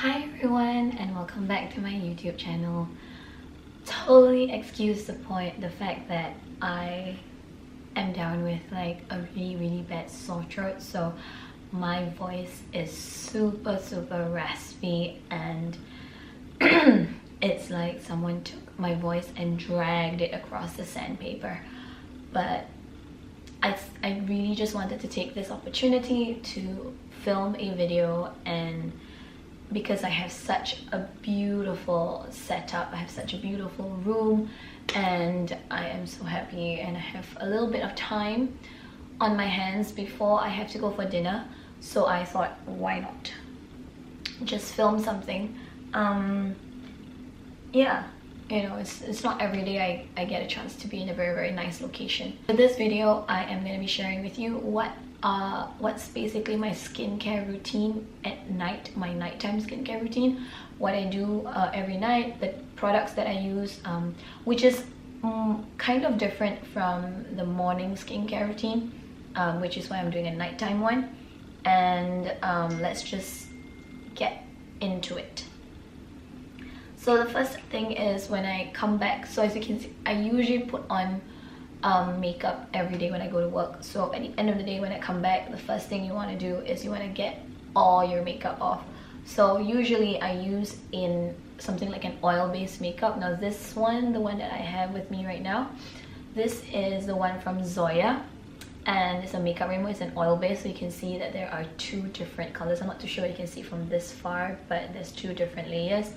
Hi everyone and welcome back to my YouTube channel. Totally excuse the fact that I am down with like a really bad sore throat, so my voice is super raspy and it's like someone took my voice and dragged it across the sandpaper. But I really just wanted to take this opportunity to film a video, and because I have such a beautiful setup, I have such a beautiful room, and I am so happy and I have a little bit of time on my hands before I have to go for dinner, so I thought, why not just film something. Yeah, you know, it's not every day I get a chance to be in a very nice location. For this video, I am going to be sharing with you what's basically my skincare routine at night, my nighttime skincare routine, what I do every night, the products that I use, which is kind of different from the morning skincare routine, which is why I'm doing a nighttime one. And let's just get into it. So the first thing is when I come back, so as you can see, I usually put on makeup every day when I go to work. So at the end of the day when I come back, the first thing you want to do is you want to get all your makeup off. So usually I use in something like an oil-based makeup. Now this one, the one that I have with me right now, this is the one from Zoya, and it's a makeup remover. It's an oil-based, so you can see that there are two different colors. I'm not too sure what you can see from this far, but there's two different layers.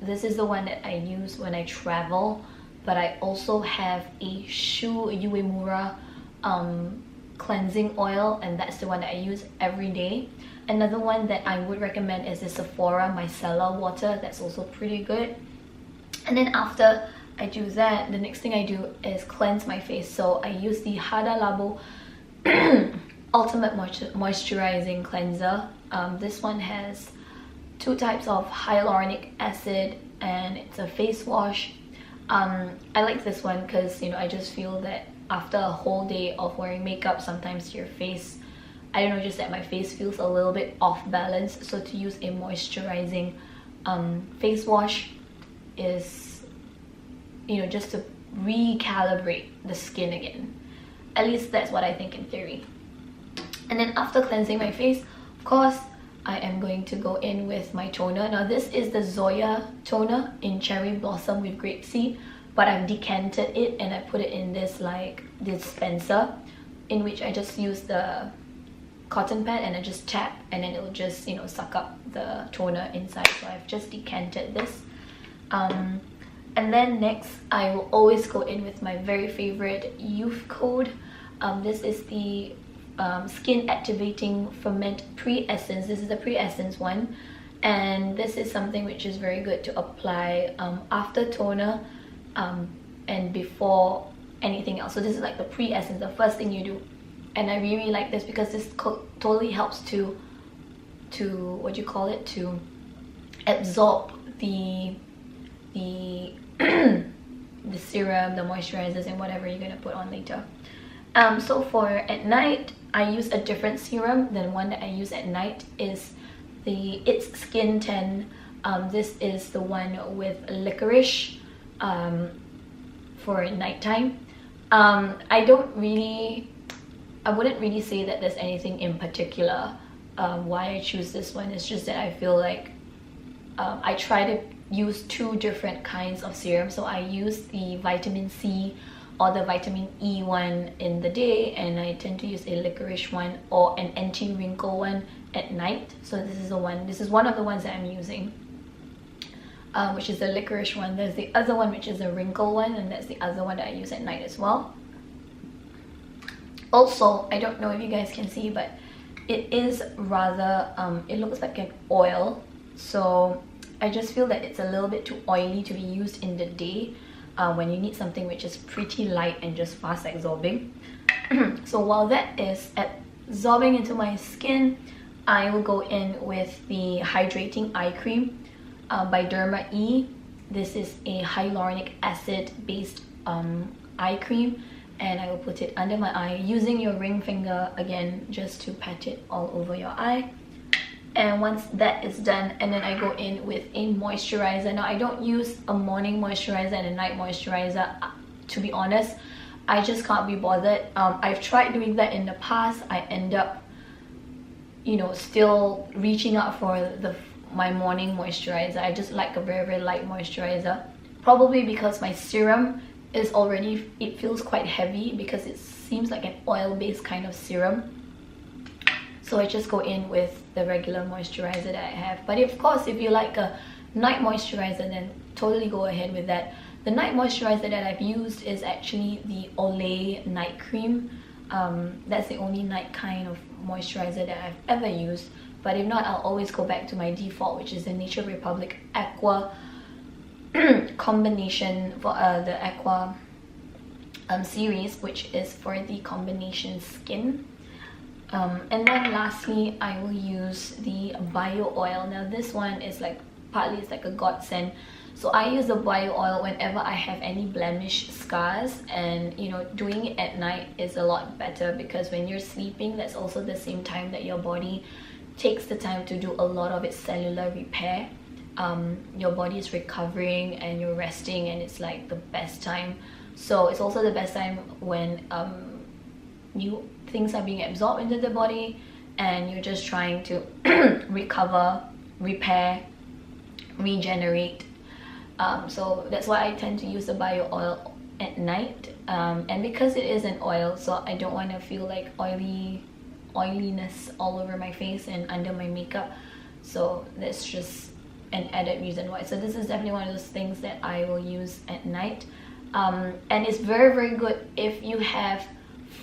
This is the one that I use when I travel, but I also have a Shu Uemura cleansing oil, and that's the one that I use every day. Another one that I would recommend is the Sephora Micellar water. That's also pretty good. And then after I do that, the next thing I do is cleanse my face. So I use the Hada Labo Ultimate Moisturizing Cleanser. This one has two types of hyaluronic acid, and it's a face wash. I like this one because, you know, I just feel that after a whole day of wearing makeup, sometimes your face, I don't know, just that my face feels a little bit off balance. So to use a moisturizing face wash is, you know, just to recalibrate the skin again. At least that's what I think in theory. And then after cleansing my face, of course, I am going to go in with my toner. Now this is the Zoya toner in Cherry Blossom with Grapeseed, but I've decanted it and I put it in this like dispenser, in which I just use the cotton pad and I just tap, and then it will just, you know, suck up the toner inside. So I've just decanted this. And then next I will always go in with my very favorite Youth Code. This is the Skin Activating Ferment Pre-Essence. This is the Pre-Essence one, and this is something which is very good to apply after toner and before anything else. So this is like the pre-essence, the first thing you do, and I really like this because this totally helps to what do you call it, to absorb the the serum, the moisturizers, and whatever you're gonna put on later. So for at night, I use a different serum. Than one that I use at night is the It's Skin 10. This is the one with licorice for nighttime. I wouldn't really say that there's anything in particular why I choose this one. It's just that I feel like I try to use two different kinds of serum. So I use the vitamin C or the vitamin E one in the day, and I tend to use a licorice one or an anti-wrinkle one at night. So this is one of the ones that I'm using, which is the licorice one. There's the other one which is a wrinkle one, and that's the other one that I use at night as well. Also, I don't know if you guys can see, but it is rather it looks like an oil, so I just feel that it's a little bit too oily to be used in the day when you need something which is pretty light and just fast absorbing. So while that is absorbing into my skin, I will go in with the Hydrating Eye Cream by Derma E. This is a hyaluronic acid based eye cream, and I will put it under my eye using your ring finger again, just to pat it all over your eye. And once that is done, and then I go in with a moisturizer. Now I don't use a morning moisturizer and a night moisturizer, to be honest. I just can't be bothered. I've tried doing that in the past. I end up, you know, still reaching out for my morning moisturizer. I just like a very, very light moisturizer, probably because my serum is already, it feels quite heavy because it seems like an oil-based kind of serum. So I just go in with the regular moisturizer that I have. But of course, if you like a night moisturizer, then totally go ahead with that. The night moisturizer that I've used is actually the Olay night cream. That's the only night kind of moisturizer that I've ever used. But if not, I'll always go back to my default, which is the Nature Republic Aqua combination, for the Aqua series, which is for the combination skin. And then lastly, I will use the bio oil. Now this one is like, partly it's like a godsend. So I use the bio oil whenever I have any blemish scars, and you know, doing it at night is a lot better because when you're sleeping, that's also the same time that your body takes the time to do a lot of its cellular repair. Your body is recovering and you're resting, and it's like the best time. So it's also the best time when things are being absorbed into the body and you're just trying to recover, repair, regenerate. So that's why I tend to use the bio oil at night, and because it is an oil, so I don't want to feel like oiliness all over my face and under my makeup. So that's just an added reason why. So this is definitely one of those things that I will use at night, and it's very, very good if you have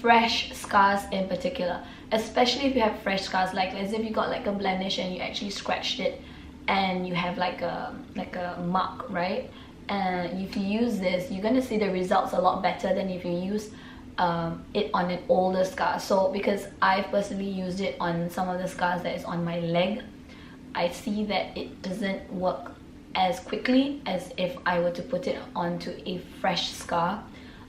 fresh scars in particular, especially if you have fresh scars, like as if you got like a blemish and you actually scratched it and you have like a mark, right? And if you use this, you're gonna see the results a lot better than if you use it on an older scar. So because I've personally used it on some of the scars that is on my leg, I see that it doesn't work as quickly as if I were to put it onto a fresh scar.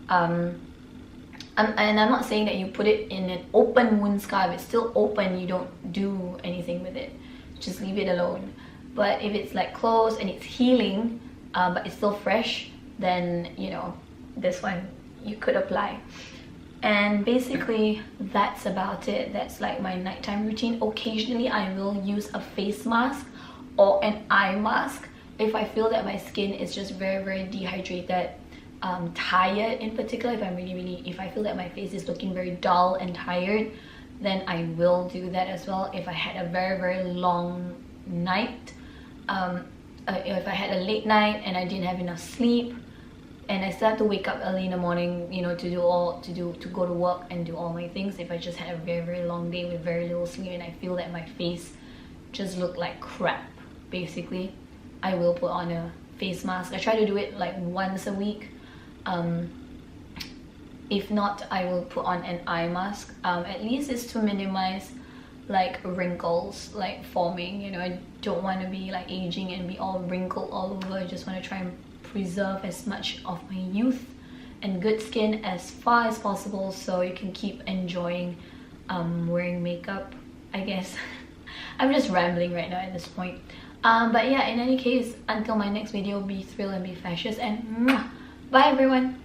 And I'm not saying that you put it in an open wound scar. If it's still open, you don't do anything with it, just leave it alone. But if it's like closed and it's healing, but it's still fresh, then you know, this one you could apply. And basically that's about it. That's like my nighttime routine. Occasionally I will use a face mask or an eye mask if I feel that my skin is just very, very dehydrated, tired in particular. If I feel that my face is looking very dull and tired, then I will do that as well. If I had a very, very long night, if I had a late night and I didn't have enough sleep and I still have to wake up early in the morning, you know, to go to work and do all my things. If I just had a very, very long day with very little sleep and I feel that my face just looked like crap, basically, I will put on a face mask. I try to do it like once a week. If not, I will put on an eye mask. At least it's to minimize like wrinkles like forming. You know, I don't want to be like aging and be all wrinkled all over. I just want to try and preserve as much of my youth and good skin as far as possible, so you can keep enjoying wearing makeup, I guess. I'm just rambling right now at this point. But yeah, in any case, until my next video, be thrilled and be fashious, and bye everyone.